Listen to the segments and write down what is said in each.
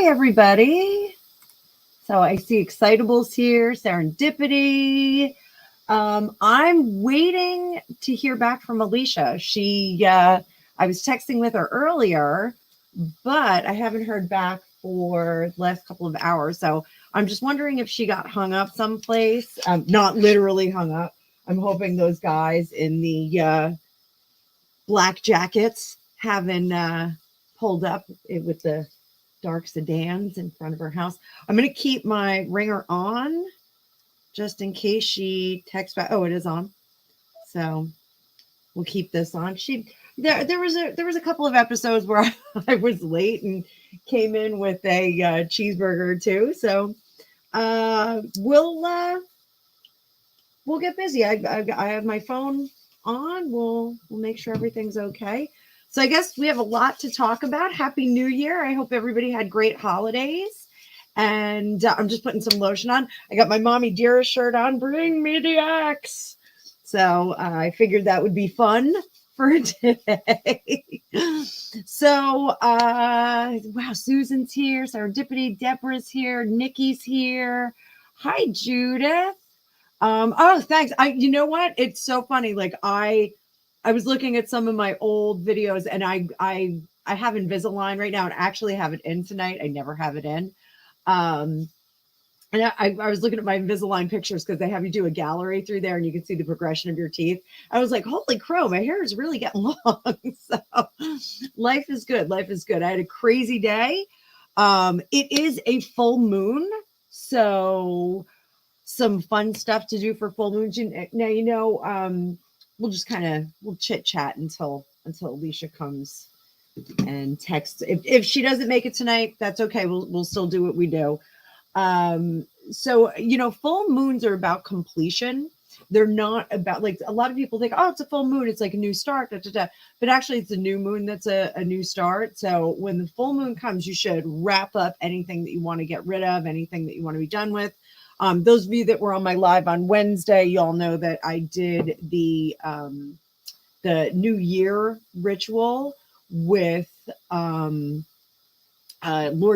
Hi, everybody. So I see Excitables here, Serendipity. I'm waiting to hear back from Alycia. I was texting with her earlier, but I haven't heard back for the last couple of hours. So I'm just wondering if she got hung up someplace. Not literally hung up. I'm hoping those guys in the black jackets haven't pulled up with the dark sedans in front of her house. I'm going to keep my ringer on just in case she texts back. Oh, it is on. So we'll keep this on. There was a couple of episodes where I was late and came in with a cheeseburger or two. So we'll get busy. I have my phone on. We'll make sure everything's okay. So I guess we have a lot to talk about. Happy New Year. I hope everybody had great holidays. And I'm just putting some lotion on. I got my Mommy Dearest shirt on. Bring me the axe. So I figured that would be fun for today. So, wow, Susan's here. Serendipity, Deborah's here. Nikki's here. Hi, Judith. Oh, thanks. You know what? It's so funny. Like I was looking at some of my old videos and I have Invisalign right now and actually have it in tonight. I never have it in. And I was looking at my Invisalign pictures because they have you do a gallery through there and you can see the progression of your teeth. I was like, holy crow, my hair is really getting long. So life is good. Life is good. I had a crazy day. It is a full moon. So some fun stuff to do for full moon. Now, we'll chit chat until Alycia comes and texts. If she doesn't make it tonight, that's okay. We'll still do what we do. So full moons are about completion. They're not about, like, a lot of people think, oh, it's a full moon, it's like a new start, but actually it's a new moon that's a new start. So when the full moon comes, you should wrap up anything that you want to get rid of, anything that you want to be done with. Those of you that were on my live on Wednesday, y'all know that I did the New Year ritual with Lori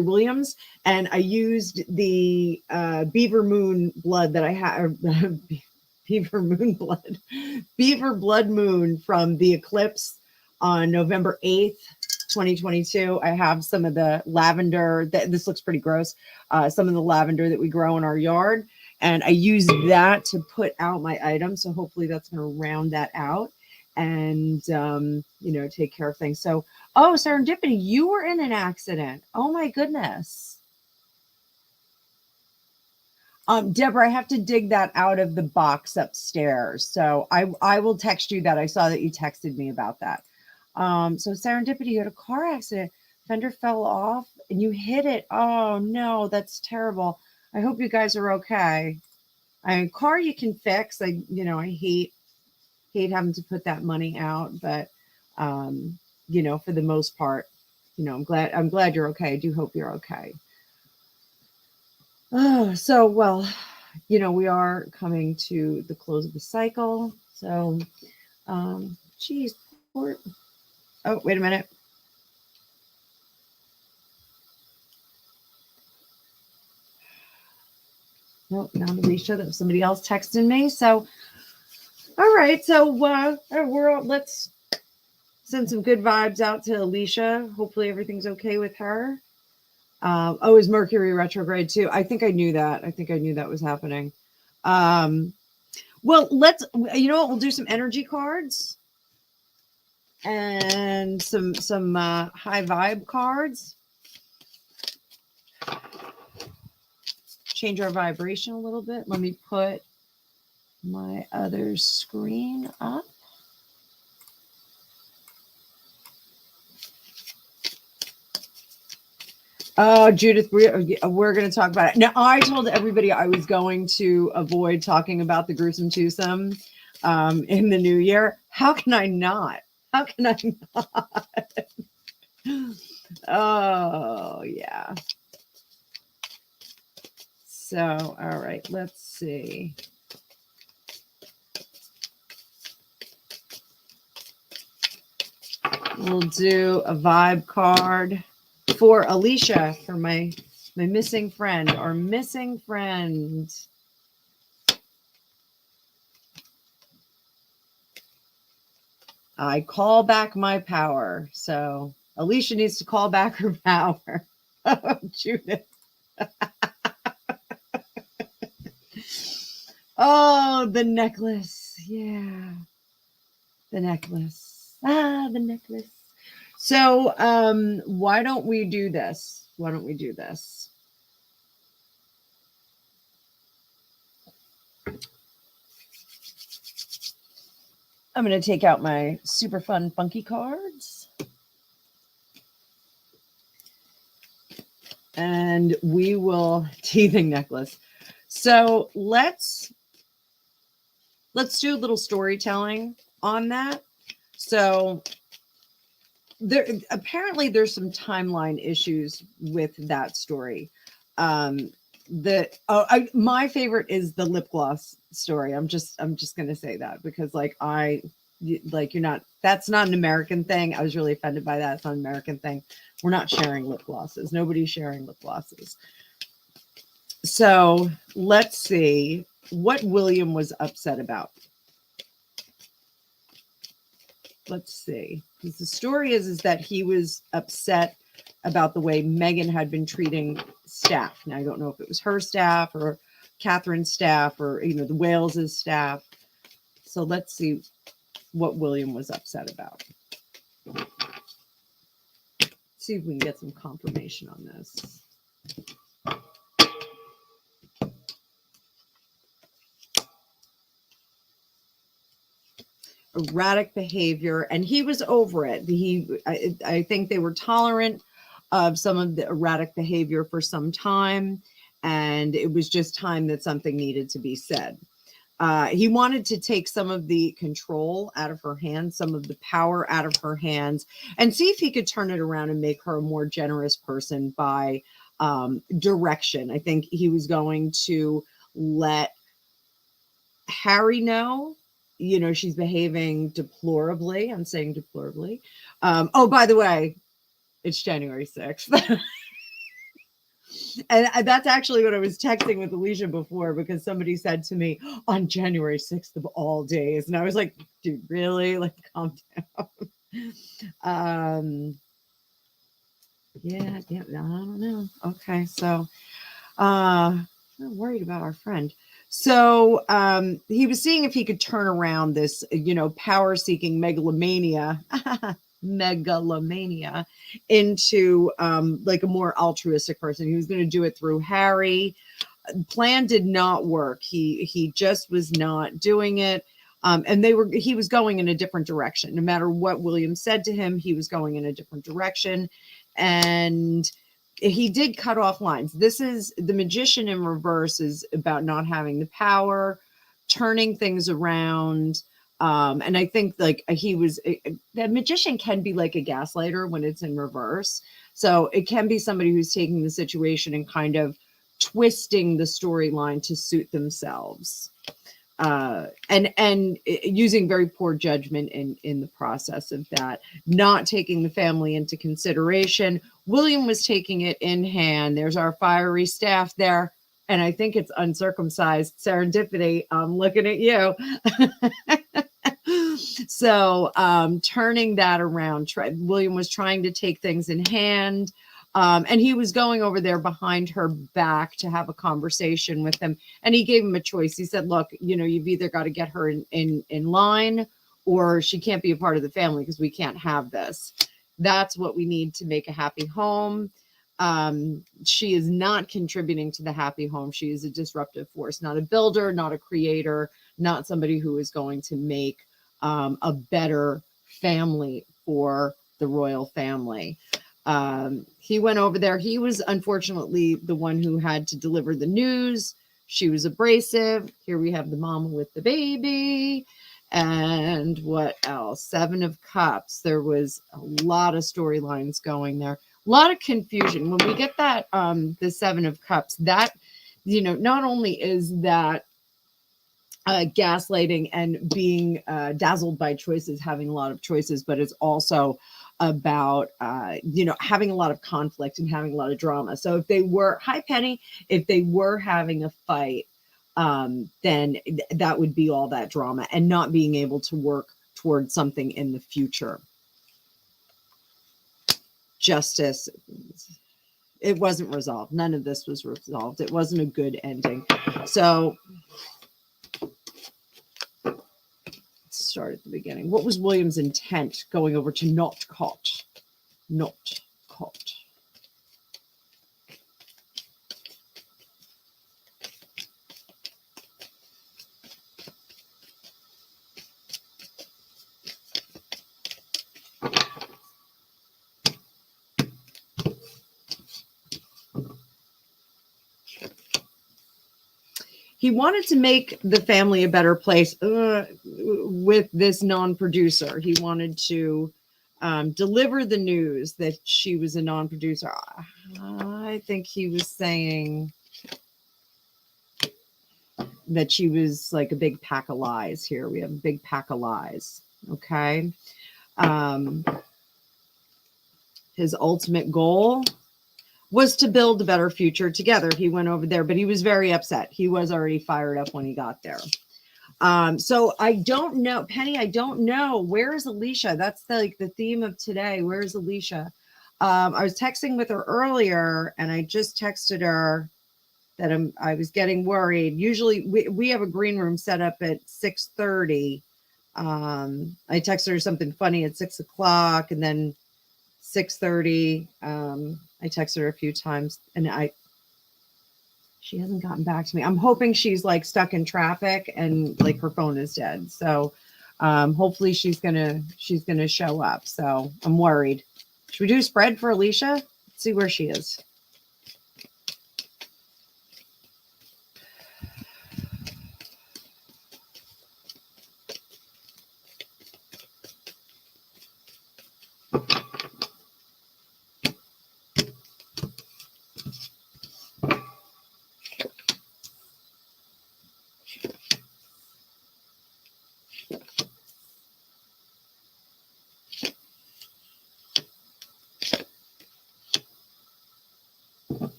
Williams, and I used the beaver moon blood that I have. Beaver blood moon from the eclipse on November 8th, 2022. I have some of the lavender this looks pretty gross. Some of the lavender that we grow in our yard, and I use that to put out my items. So hopefully that's going to round that out and take care of things. So, oh, Serendipity, you were in an accident. Oh my goodness. Deborah, I have to dig that out of the box upstairs. So I will text you that. I saw that you texted me about that. So Serendipity, you had a car accident. Fender fell off and you hit it. Oh no, that's terrible. I hope you guys are okay. Car you can fix. I hate having to put that money out, but for the most part, I'm glad you're okay. I do hope you're okay. Oh, so, well, we are coming to the close of the cycle. So, geez, oh, wait a minute. Nope, not Alycia. That was somebody else texting me. So, all right. So, let's send some good vibes out to Alycia. Hopefully everything's okay with her. Is Mercury retrograde too? I think I knew that. I think I knew that was happening. Well, you know what? We'll do some energy cards and some high vibe cards. Change our vibration a little bit. Let me put my other screen up. Oh, Judith, we're going to talk about it. Now, I told everybody I was going to avoid talking about the gruesome twosome in the new year. How can I not? How can I not? Oh, yeah. So, all right, let's see. We'll do a vibe card. for Alycia, for my missing friend, our missing friend. I call back my power. So Alycia needs to call back her power. Oh, Judith. Oh, the necklace. Yeah. The necklace. Ah, the necklace. So why don't we do this? Why don't we do this? I'm going to take out my super fun funky cards. And we will teething necklace. So let's do a little storytelling on that. So there apparently there's some timeline issues with that story. My favorite is the lip gloss story. I'm just gonna say that because that's not an American thing. I was really offended by that. It's not an American thing. We're not sharing lip glosses. Nobody's sharing lip glosses. So let's see what William was upset about. Let's see. Because the story is that he was upset about the way Megan had been treating staff. Now, I don't know if it was her staff or Catherine's staff or, the Wales's staff. So let's see what William was upset about. See if we can get some confirmation on this. Erratic behavior, and he was over it. I think they were tolerant of some of the erratic behavior for some time, and it was just time that something needed to be said. He wanted to take some of the control out of her hands, some of the power out of her hands, and see if he could turn it around and make her a more generous person by direction. I think he was going to let Harry know, she's behaving deplorably. I'm saying deplorably. Oh, by the way, it's January 6th. And that's actually what I was texting with Alycia before, because somebody said to me on January 6th of all days. And I was like, dude, really? Like, calm down. Yeah, I don't know. Okay. So, I'm worried about our friend. So he was seeing if he could turn around this, power-seeking megalomania into like a more altruistic person. He was going to do it through Harry. Plan did not work. He just was not doing it. And he was going in a different direction. No matter what William said to him, he was going in a different direction. And he did cut off lines. This is the Magician in reverse, is about not having the power, turning things around. And I think the Magician can be like a gaslighter when it's in reverse. So it can be somebody who's taking the situation and kind of twisting the storyline to suit themselves. And using very poor judgment in the process of that, not taking the family into consideration. William was taking it in hand. There's our fiery staff there. And I think it's uncircumcised serendipity. I'm looking at you. So turning that around, William was trying to take things in hand. And he was going over there behind her back to have a conversation with him. And he gave him a choice. He said, look, you've either got to get her in line, or she can't be a part of the family because we can't have this. That's what we need to make a happy home. She is not contributing to the happy home. She is a disruptive force, not a builder, not a creator, not somebody who is going to make a better family for the royal family. He went over there. He was unfortunately the one who had to deliver the news. She was abrasive. Here we have the mama with the baby. And what else? 7 of Cups. There was a lot of storylines going there. A lot of confusion. When we get that, the 7 of Cups, that, not only is that gaslighting and being dazzled by choices, having a lot of choices, but it's also about, having a lot of conflict and having a lot of drama. So if they were, hi Penny, if they were having a fight, then that would be all that drama and not being able to work towards something in the future. Justice. It wasn't resolved. None of this was resolved. It wasn't a good ending. So let's start at the beginning. What was William's intent going over to not caught? Not caught. He wanted to make the family a better place with this non-producer. He wanted to deliver the news that she was a non-producer. I think he was saying that she was like a big pack of lies here. We have a big pack of lies. Okay. His ultimate goal was to build a better future together. He went over there, but he was very upset. He was already fired up when he got there. So I don't know, Penny, I don't know. Where is Alycia? That's the theme of today. Where is Alycia? I was texting with her earlier, and I just texted her that I was getting worried. Usually we have a green room set up at 6:30. I texted her something funny at 6 o'clock, and then 6:30. I texted her a few times, and she hasn't gotten back to me. I'm hoping she's like stuck in traffic and like her phone is dead. So hopefully she's gonna show up. So I'm worried. Should we do a spread for Alycia? Let's see where she is.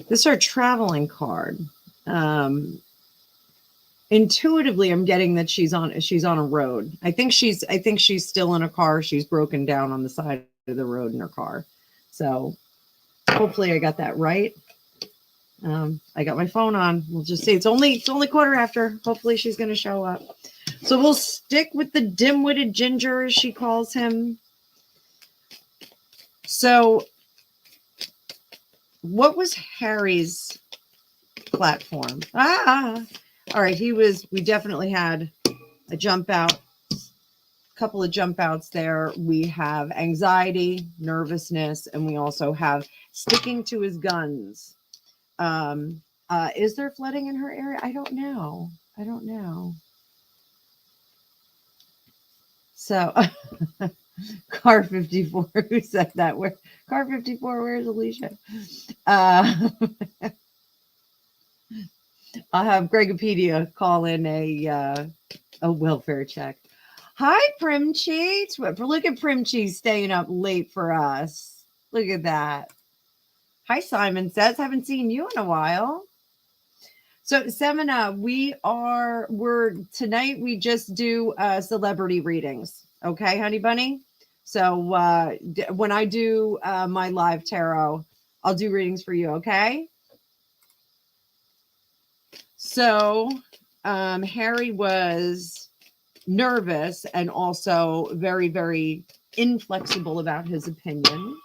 This is our traveling card. Intuitively, I'm getting that she's on a road. I think she's still in a car. She's broken down on the side of the road in her car. So hopefully I got that right. I got my phone on. We'll just see. It's only quarter after. Hopefully she's going to show up. So we'll stick with the dim-witted ginger, as she calls him. So what was Harry's platform? All right. We definitely had a jump out, couple of jump outs there. We have anxiety, nervousness, and we also have sticking to his guns. Is there flooding in her area? I don't know. So car 54, who said that? Where car 54, where's Alycia? I'll have Gregopedia call in a welfare check. Hi, Primchi. Look at Primchi staying up late for us. Look at that. Hi, Simon says, haven't seen you in a while. So, Semina, tonight we just do celebrity readings. Okay, honey bunny? So when I do my live tarot, I'll do readings for you, okay? So Harry was nervous and also very, very inflexible about his opinion.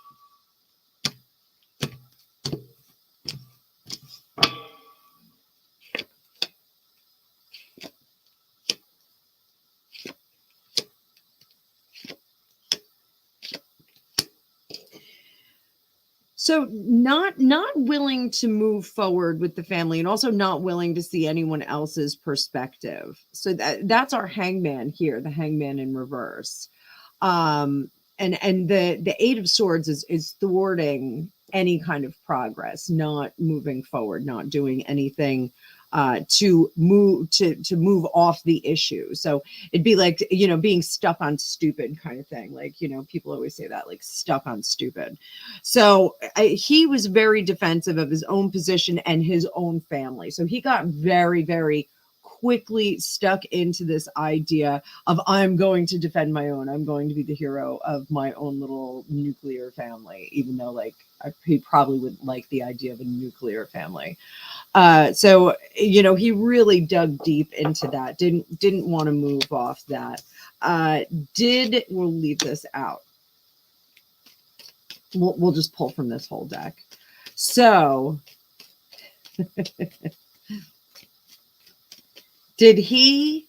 So not willing to move forward with the family, and also not willing to see anyone else's perspective. So that's our hangman here, the hangman in reverse. And the Eight of Swords is thwarting any kind of progress, not moving forward, not doing anything to move off the issue. So it'd be like, being stuck on stupid kind of thing. Like, people always say that, like stuck on stupid. So he was very defensive of his own position and his own family. So he got very, very quickly stuck into this idea of, I'm going to defend my own. I'm going to be the hero of my own little nuclear family, even though he probably wouldn't like the idea of a nuclear family. So he really dug deep into that. Didn't want to move off that. We'll leave this out. We'll just pull from this whole deck. So did he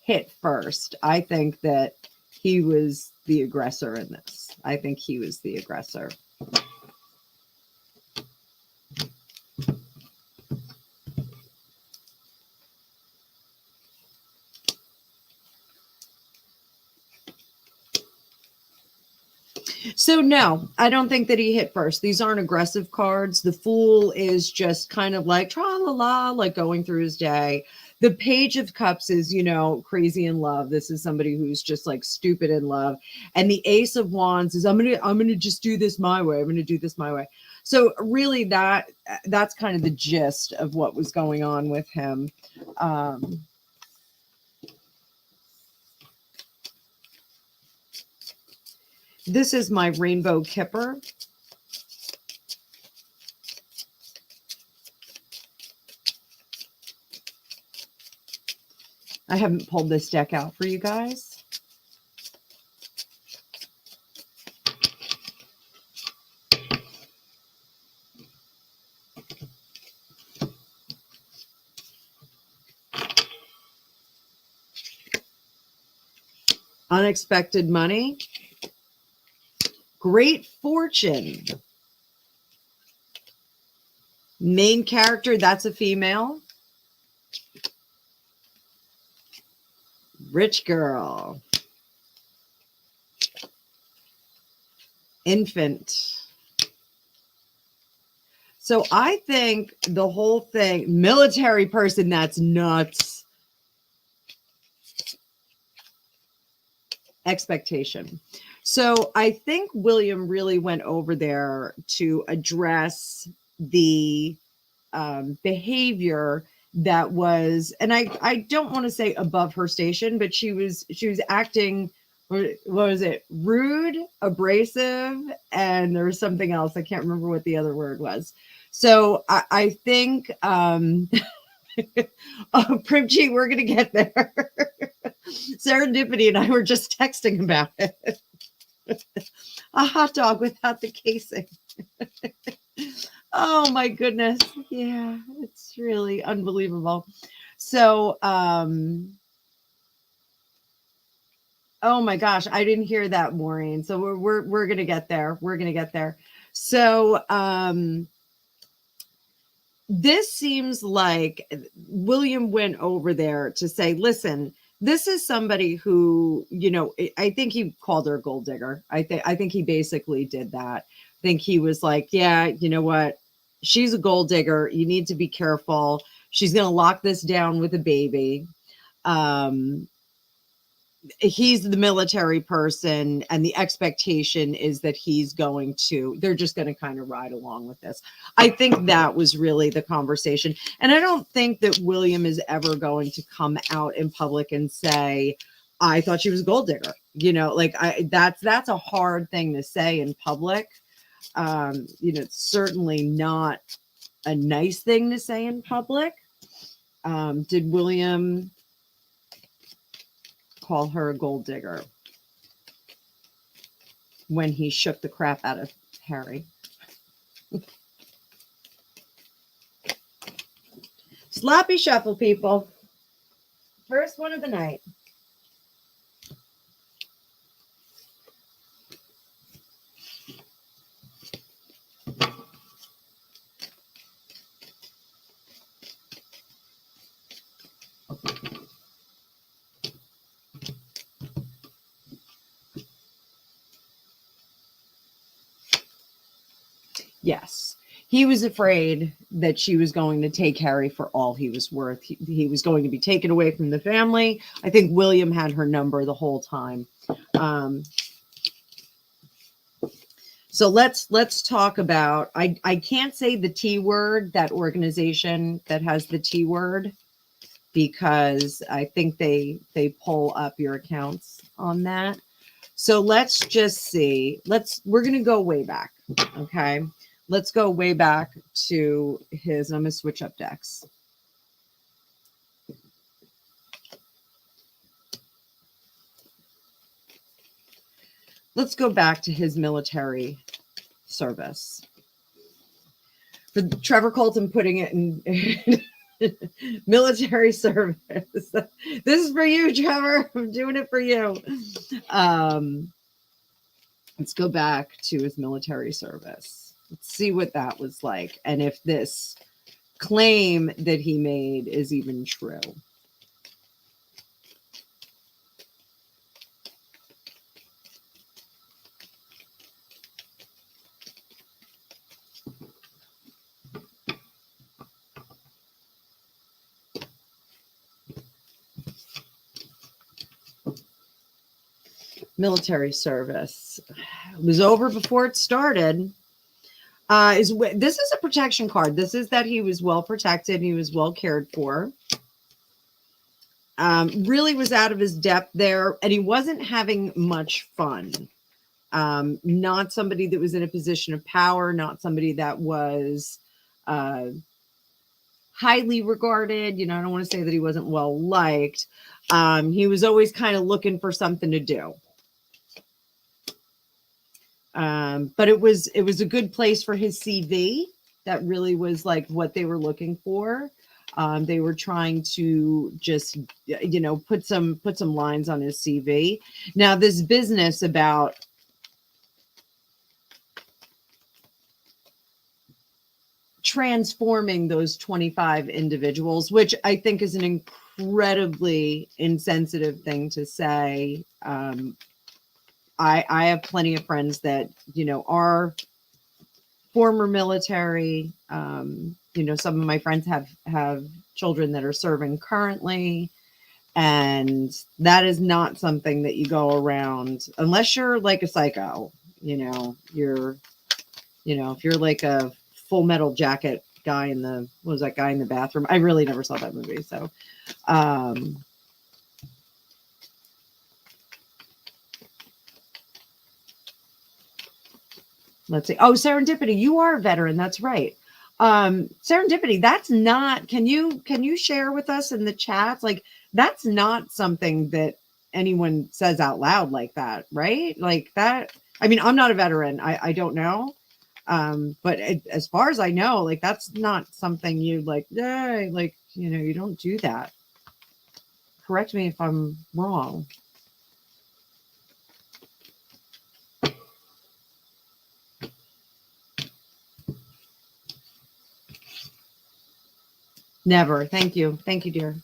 hit first? I think that he was the aggressor in this. I think he was the aggressor. So no, I don't think that he hit first. These aren't aggressive cards. The Fool is just kind of like tra-la-la, like going through his day. The Page of Cups is, crazy in love. This is somebody who's just like stupid in love. And the Ace of Wands is, I'm gonna just do this my way. I'm gonna do this my way. So really that's kind of the gist of what was going on with him. This is my Rainbow Kipper. I haven't pulled this deck out for you guys. Unexpected money. Great fortune. Main character, that's a female. Rich girl. Infant. So I think the whole thing, military person, that's nuts. Expectation. So I think William really went over there to address the behavior that was, and I don't want to say above her station, but she was acting, what was it? Rude, abrasive, and there was something else. I can't remember what the other word was. So I think, Primchi, we're going to get there. Serendipity and I were just texting about it. A hot dog without the casing. Oh my goodness. Yeah, it's really unbelievable. So, oh my gosh, I didn't hear that, Maureen. So we're gonna get there. We're gonna get there. So, this seems like William went over there to say, listen, this is somebody who, I think he called her a gold digger. I think he basically did that. I think he was like, yeah, you know what? She's a gold digger. You need to be careful. She's going to lock this down with a baby. He's the military person, and the expectation is that they're just going to kind of ride along with this. I think that was really the conversation. And I don't think that William is ever going to come out in public and say, I thought she was a gold digger. That's a hard thing to say in public. It's certainly not a nice thing to say in public. Did William call her a gold digger when he shook the crap out of Harry? Sloppy shuffle, people. First one of the night. Yes, he was afraid that she was going to take Harry for all he was worth. He was going to be taken away from the family. I think William had her number the whole time. So let's talk about, I can't say the T word, that organization that has the T word, because I think they pull up your accounts on that. So let's just see. We're going to go way back. Okay. Let's go way back to his, I'm going to switch up decks. Let's go back to his military service. For Trevor Colton putting it in military service. This is for you, Trevor. I'm doing it for you. Let's go back to his military service. Let's see what that was like, and if this claim that he made is even true. Military service. It was over before it started. This is a protection card. This is that he was well protected. He was well cared for. Really was out of his depth there, and he wasn't having much fun. Not somebody that was in a position of power, not somebody that was highly regarded. You know, I don't want to say that he wasn't well liked. He was always kind of looking for something to do. But it was a good place for his CV. That really was like what they were looking for. They were trying to just, you know, put some lines on his CV. Now, this business about transforming those 25 individuals, which I think is an incredibly insensitive thing to say. I have plenty of friends that, you know, are former military. You know, some of my friends have children that are serving currently. And that is not something that you go around unless you're like a psycho, you know, if you're like a Full Metal Jacket guy in the, what was that guy in the bathroom? I really never saw that movie. So, let's see. Oh, Serendipity, you are a veteran. That's right. Serendipity, that's not, can you share with us in the chats? Like, that's not something that anyone says out loud like that, right? Like that. I mean, I'm not a veteran. I don't know. But as far as I know, like, that's not something you like, like, you know, you don't do that. Correct me if I'm wrong. Never. Thank you. Thank you, dear.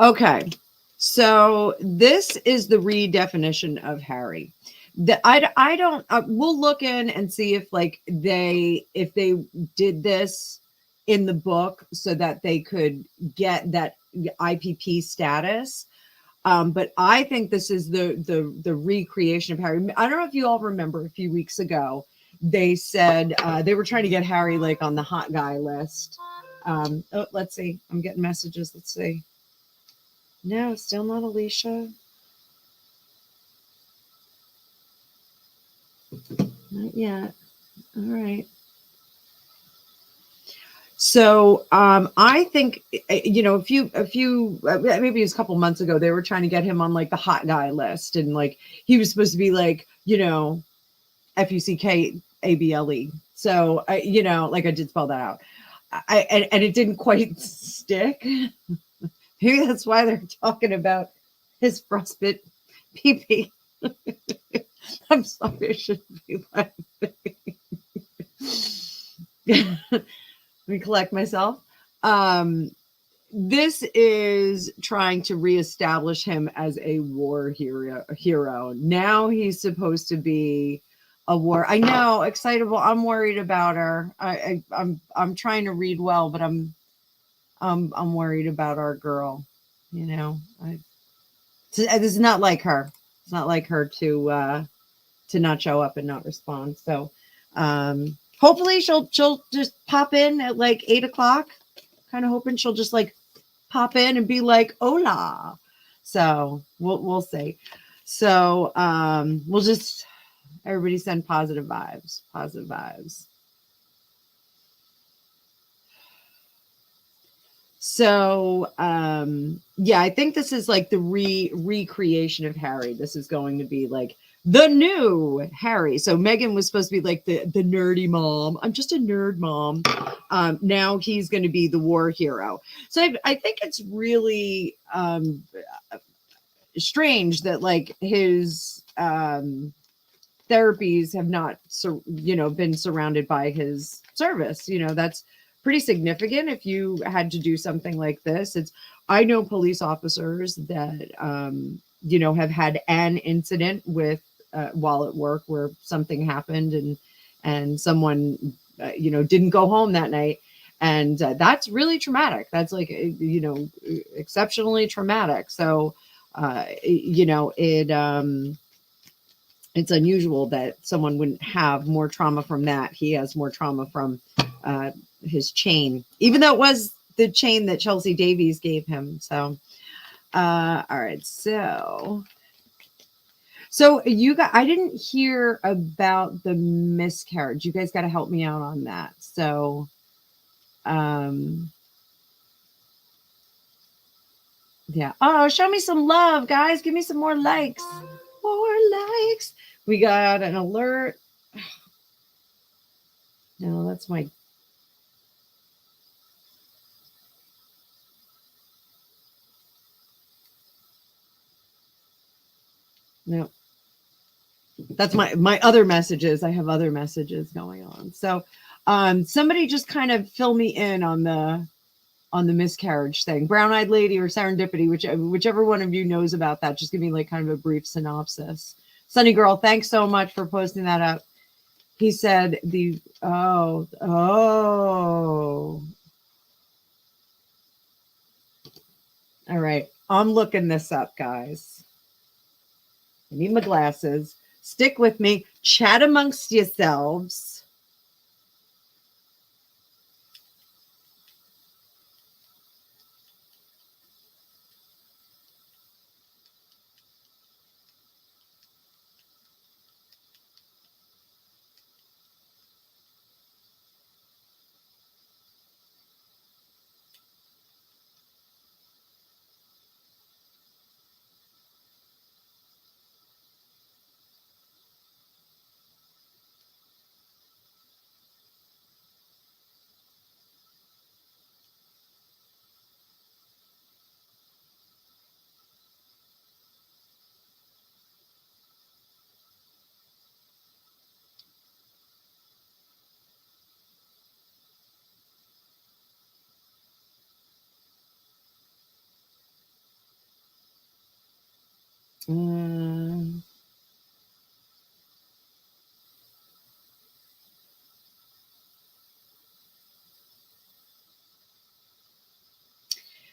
Okay. So this is the redefinition of Harry. I don't, we'll look in and see if like if they did this in the book so that they could get that IPP status. But I think this is the recreation of Harry. I don't know if you all remember a few weeks ago, they said they were trying to get Harry like on the hot guy list. Oh, let's see. I'm getting messages. Let's see. No, still not Alycia. Not yet. All right. So I think, you know, a few maybe it was a couple months ago, they were trying to get him on like the hot guy list, and like he was supposed to be like, you know, FUCKABLE. So you know, like I did spell that out. And it didn't quite stick. Maybe that's why they're talking about his frostbite pee-pee. I'm sorry, I shouldn't be laughing. Let me collect myself. this is trying to reestablish him as a war hero. Now he's supposed to be a war. I know, excitable. I'm worried about her. I'm trying to read well, but I'm worried about our girl. You know, this is not like her. It's not like her to not show up and not respond. So hopefully she'll just pop in at like 8 o'clock. Kind of hoping she'll just like pop in and be like, hola. So we'll see. So we'll just everybody send positive vibes. Positive vibes. So yeah, I think this is like the recreation of Harry. This is going to be like the new Harry. So Meghan was supposed to be like the nerdy mom. I'm just a nerd mom. Now he's going to be the war hero. So I think it's really strange that like his therapies have not been surrounded by his service. That's pretty significant if you had to do something like this. I know police officers that have had an incident with while at work where something happened and someone didn't go home that night, and that's really traumatic. That's like exceptionally traumatic. So it's unusual that someone wouldn't have more trauma from that. He has more trauma from his chain, even though it was the chain that Chelsea Davies gave him. So all right, so you got, I didn't hear about the miscarriage. You guys got to help me out on that. So yeah. Oh, show me some love, guys. Give me some more likes. More likes. We got an alert. No, that's my. No, that's my other messages. I have other messages going on. So somebody just kind of fill me in on the miscarriage thing. Brown-eyed lady or serendipity, whichever one of you knows about that. Just give me like kind of a brief synopsis. Sunny Girl, thanks so much for posting that up. He said oh. All right. I'm looking this up, guys. I need my glasses. Stick with me. Chat amongst yourselves.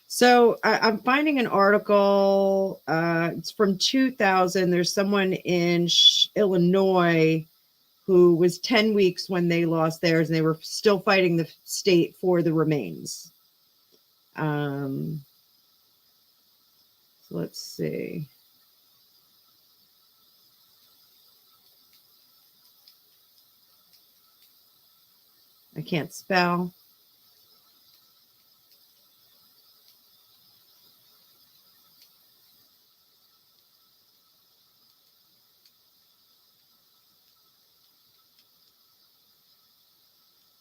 So I'm finding an article. It's from 2000. There's someone in Illinois who was 10 weeks when they lost theirs, and they were still fighting the state for the remains. So let's see. I can't spell.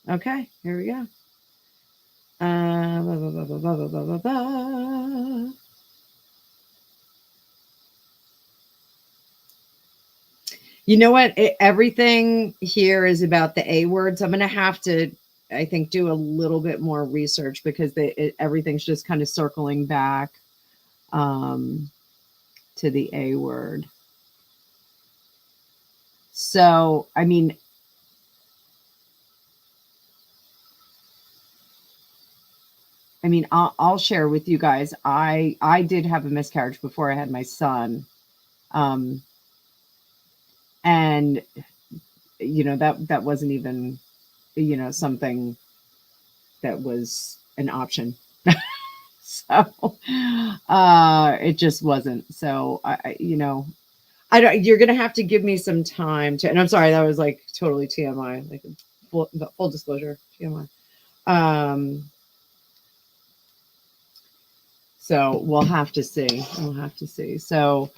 Okay, here we go. You know what? Everything here is about the A words. I'm going to have to I think do a little bit more research because everything's just kind of circling back um, to the A word. So, I'll share with you guys. I did have a miscarriage before I had my son, um, and that wasn't even something that was an option. So it just wasn't. So I don't. You're gonna have to give me some time to. And I'm sorry, that was like totally TMI, like full disclosure TMI. So we'll have to see. We'll have to see. So,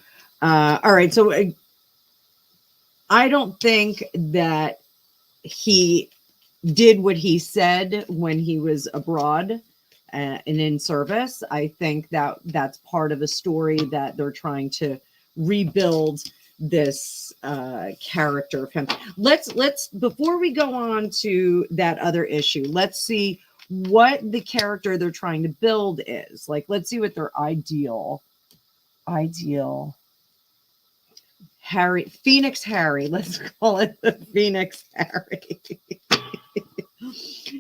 all right. So I don't think that he did what he said when he was abroad and in service. I think that that's part of a story that they're trying to rebuild this character of him. Let's before we go on to that other issue, let's see what the character they're trying to build is. Like, let's see what their ideal Phoenix Harry, let's call it the Phoenix Harry.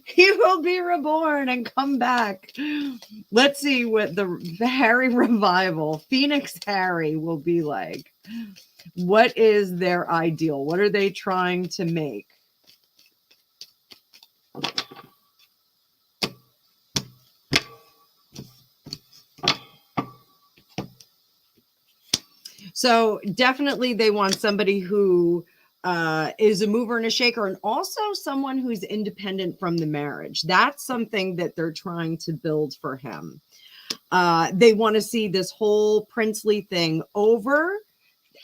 He will be reborn and come back. Let's see what the Harry revival, Phoenix Harry, will be like. What is their ideal? What are they trying to make? So definitely they want somebody who is a mover and a shaker, and also someone who's independent from the marriage. That's something that they're trying to build for him. They want to see this whole princely thing over,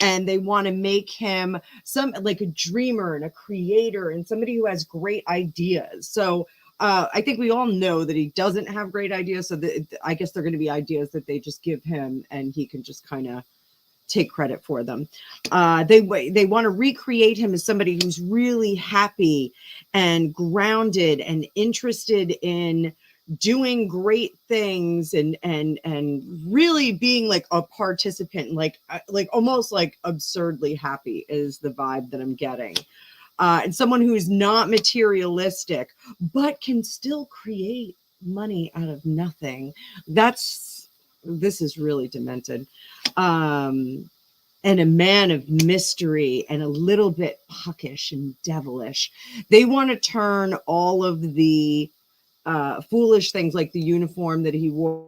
and they want to make him like a dreamer and a creator and somebody who has great ideas. So I think we all know that he doesn't have great ideas. So I guess they're going to be ideas that they just give him and he can just kind of take credit for them. They want to recreate him as somebody who's really happy and grounded and interested in doing great things and really being like a participant, like almost like absurdly happy is the vibe that I'm getting. And someone who is not materialistic but can still create money out of nothing. This is really demented. And a man of mystery and a little bit puckish and devilish. They want to turn all of the foolish things like the uniform that he wore